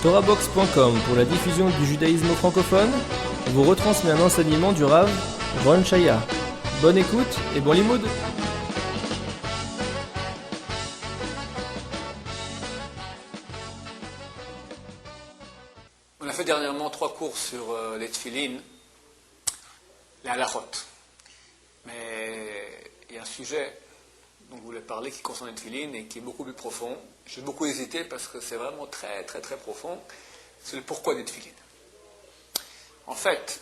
TorahBox.com pour la diffusion du judaïsme francophone vous retransmet un enseignement du Rav Ron Shaya. Bonne écoute et bon limoud. On a fait dernièrement 3 cours sur les tefilines, les halachot. Mais il y a un sujet dont je voulais parler qui concerne les tefilines et qui est beaucoup plus profond. J'ai beaucoup hésité parce que c'est vraiment très profond. C'est le pourquoi des tefilines. En fait,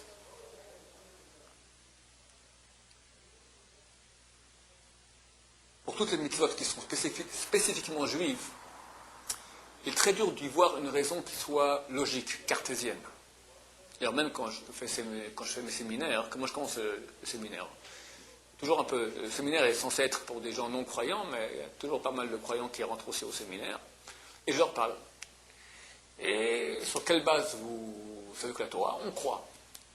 pour toutes les mitzvot qui sont spécifiquement juives, il est très dur d'y voir une raison qui soit logique, cartésienne. Alors même quand je fais mes séminaires, comment je commence le séminaire, toujours un peu, le séminaire est censé être pour des gens non croyants, mais il y a toujours pas mal de croyants qui rentrent aussi au séminaire, et je leur parle. Et sur quelle base vous savez que la Torah, on croit.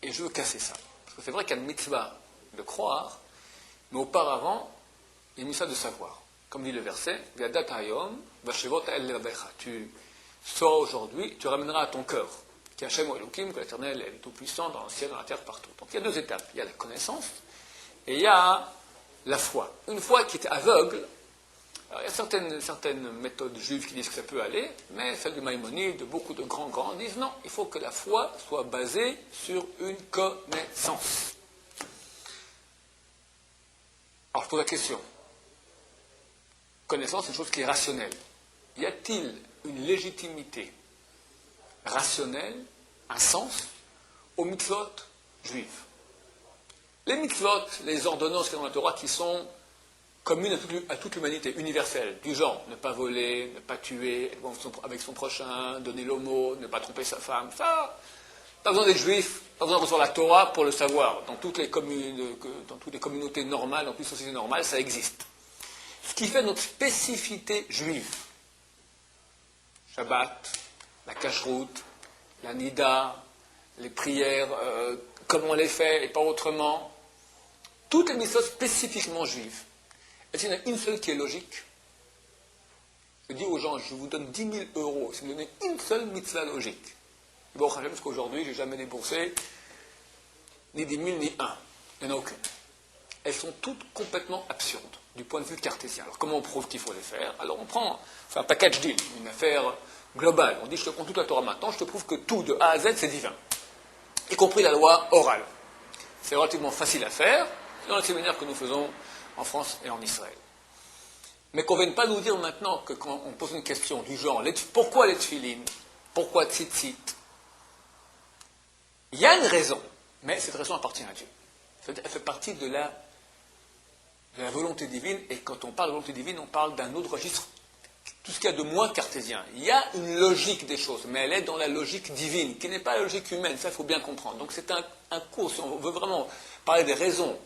Et je veux casser ça. Parce que c'est vrai qu'il y a une mitzvah de croire, mais auparavant, il y a une mitzvah de savoir. Comme dit le verset, tu sauras aujourd'hui, tu ramèneras à ton cœur, qui est Hachem Elohim, que l'Éternel est tout-puissant dans le ciel, dans la terre, partout. Donc il y a 2 étapes. Il y a la connaissance et il y a la foi. Une foi qui est aveugle. Alors, il y a certaines méthodes juives qui disent que ça peut aller, mais celle de Maïmonide, de beaucoup de grands disent non, il faut que la foi soit basée sur une connaissance. Alors je pose la question. Connaissance, c'est une chose qui est rationnelle. Y a-t-il une légitimité rationnelle, un sens, aux mitzvot juives? Les mitzvot, les ordonnances qui sont dans la Torah, qui sont communes à toute l'humanité, universelles, du genre ne pas voler, ne pas tuer, être avec son prochain, donner l'homo, ne pas tromper sa femme, ça, pas besoin d'être juif, pas besoin de recevoir la Torah pour le savoir. Dans toutes les communautés normales, dans toutes les sociétés normales, ça existe. Ce qui fait notre spécificité juive, Shabbat, la cacheroute, la nida, les prières, comme on les fait et pas autrement, toutes les mitzvot spécifiquement juives. Est-ce qu'il y en a une seule qui est logique? Je dis aux gens, je vous donne 10 000 euros si vous me donnez une seule mitzvah logique. Bon, parce qu'aujourd'hui, je n'ai jamais déboursé ni 10 000 ni 1. Il n'y en a aucune. Elles sont toutes complètement absurdes du point de vue cartésien. Alors comment on prouve qu'il faut les faire? Alors on fait un package deal, une affaire globale. On dit je te prends toute la Torah maintenant, je te prouve que tout de A à Z c'est divin, y compris la loi orale. C'est relativement facile à faire dans les séminaires que nous faisons en France et en Israël. Mais qu'on ne vienne pas nous dire maintenant que quand on pose une question du genre pourquoi les tefilines, pourquoi tzitzit, il y a une raison, mais cette raison appartient à Dieu. C'est-à-dire elle fait partie de la volonté divine, et quand on parle de volonté divine, on parle d'un autre registre, tout ce qu'il y a de moins cartésien. Il y a une logique des choses, mais elle est dans la logique divine, qui n'est pas la logique humaine, ça il faut bien comprendre. Donc c'est un cours, si on veut vraiment parler des raisons,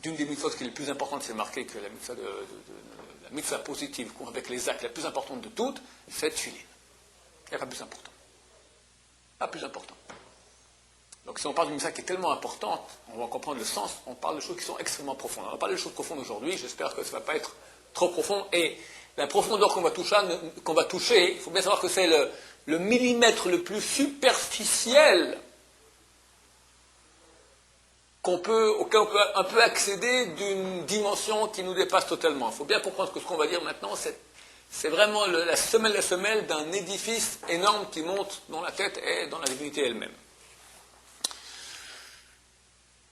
d'une des mitzvot qui est le plus importante, c'est marqué que la mitzvah positive, avec les actes, la plus importante de toutes, c'est tefilin. Il n'y a pas plus important. Pas plus important. Donc si on parle d'une mitzvah qui est tellement importante, on va comprendre le sens, on parle de choses qui sont extrêmement profondes. On va parler de choses profondes aujourd'hui, j'espère que ça ne va pas être trop profond, et la profondeur qu'on va toucher, il faut bien savoir que c'est le millimètre le plus superficiel auquel on peut un peu accéder d'une dimension qui nous dépasse totalement. Il faut bien comprendre que ce qu'on va dire maintenant, c'est vraiment la semelle d'un édifice énorme qui monte dans la tête et dans la divinité elle-même.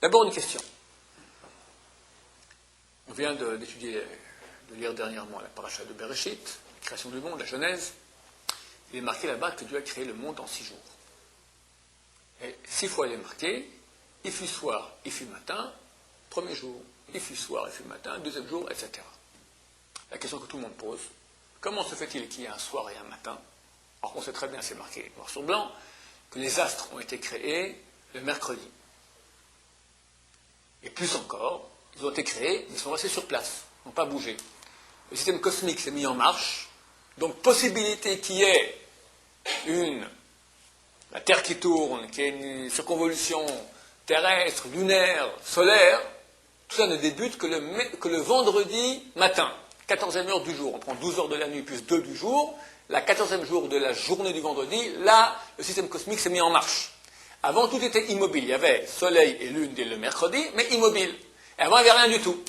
D'abord une question. On vient de lire dernièrement la paracha de Bereshit, la création du monde, la Genèse. Il est marqué là-bas que Dieu a créé le monde en 6 jours. Et 6 fois il est marqué, il fut soir, il fut matin, premier jour, il fut soir, il fut matin, deuxième jour, etc. La question que tout le monde pose, comment se fait-il qu'il y ait un soir et un matin? Alors qu'on sait très bien, c'est marqué noir sur blanc, que les astres ont été créés le mercredi. Et plus encore, ils ont été créés, ils sont restés sur place, ils n'ont pas bougé. Le système cosmique s'est mis en marche, donc possibilité qu'il y ait la Terre qui tourne, qu'il y ait une circonvolution terrestre, lunaire, solaire, tout ça ne débute que le vendredi matin, 14e heure du jour. On prend 12 heures de la nuit plus 2 du jour. La 14e jour de la journée du vendredi, là, le système cosmique s'est mis en marche. Avant, tout était immobile. Il y avait soleil et lune dès le mercredi, mais immobile. Et avant, il n'y avait rien du tout.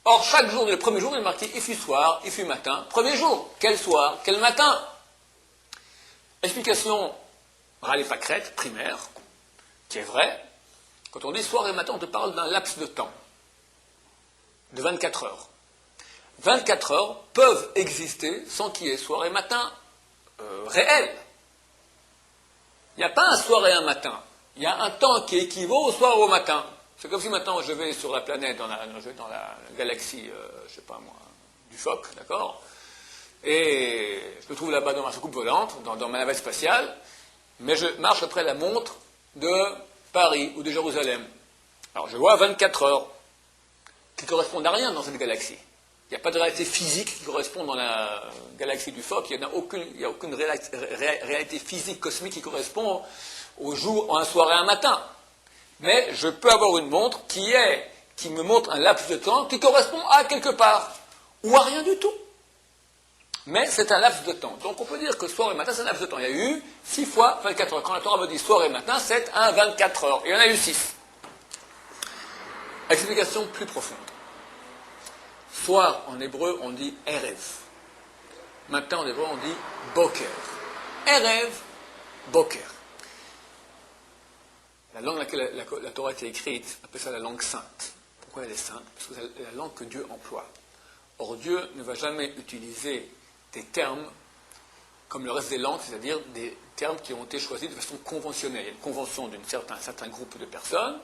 Or, chaque jour, le premier jour, il est marqué « il fut soir, il fut matin ». Premier jour, quel soir, quel matin? Explication râle et pâquerette, primaire, qui est vraie. Quand on dit soir et matin, on te parle d'un laps de temps, de 24 heures. 24 heures peuvent exister sans qu'il y ait soir et matin réel. Il n'y a pas un soir et un matin. Il y a un temps qui équivaut au soir et au matin. C'est comme si maintenant je vais sur la planète, dans la galaxie, je sais pas moi, du phoque, d'accord? Et je me trouve là-bas dans ma soucoupe volante, dans ma navette spatiale, mais je marche après la montre de Paris ou de Jérusalem. Alors je vois 24 heures qui correspondent à rien dans cette galaxie. Il n'y a pas de réalité physique qui correspond dans la galaxie du phoque, il n'y a aucune réalité physique cosmique qui correspond au jour, à un soir et un matin. Mais je peux avoir une montre qui me montre un laps de temps qui correspond à quelque part, ou à rien du tout. Mais c'est un laps de temps. Donc on peut dire que soir et matin, c'est un laps de temps. Il y a eu 6 fois 24 heures. Quand la Torah me dit soir et matin, c'est un 24 heures. Il y en a eu 6. Explication plus profonde. Soir, en hébreu, on dit erev. Matin, en hébreu, on dit boker. Erev, boker. La langue dans laquelle la Torah a été écrite, on appelle ça la langue sainte. Pourquoi elle est sainte? Parce que c'est la langue que Dieu emploie. Or, Dieu ne va jamais utiliser des termes comme le reste des langues, c'est-à-dire des termes qui ont été choisis de façon conventionnelle. Il y a une convention d'un certain groupe de personnes.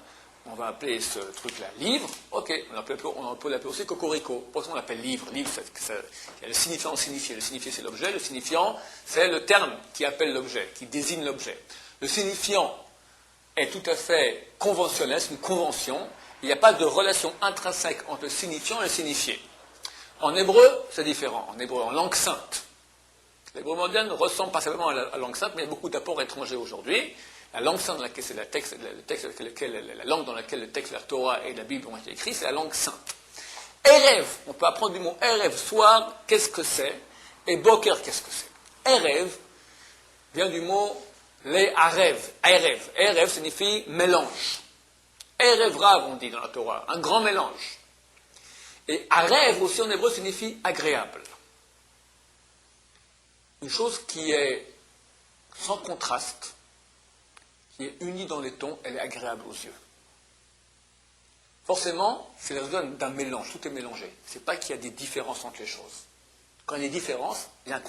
On va appeler ce truc-là livre. Ok, on peut l'appeler aussi cocorico. Pourquoi on l'appelle livre? Livre, il y a le signifiant signifié. Le signifié, c'est l'objet. Le signifiant, c'est le terme qui appelle l'objet, qui désigne l'objet. Le signifiant est tout à fait conventionnel, c'est une convention. Il n'y a pas de relation intrinsèque entre le signifiant et le signifié. En hébreu, c'est différent. En hébreu, en langue sainte. L'hébreu moderne ressemble pas simplement à la langue sainte, mais il y a beaucoup d'apports étrangers aujourd'hui. La langue sainte, dans laquelle c'est la langue dans laquelle le texte de la Torah et de la Bible ont été écrits, c'est la langue sainte. Erev, on peut apprendre du mot Erev, soir, qu'est-ce que c'est? Et Boker, qu'est-ce que c'est? Erev vient du mot les Arev. Erev signifie mélange. Erev Rav, on dit dans la Torah, un grand mélange. Et Arev aussi en hébreu signifie agréable. Une chose qui est sans contraste, qui est unie dans les tons, elle est agréable aux yeux. Forcément, c'est la zone d'un mélange, tout est mélangé. Ce n'est pas qu'il y a des différences entre les choses. Quand il y a des différences, il y a un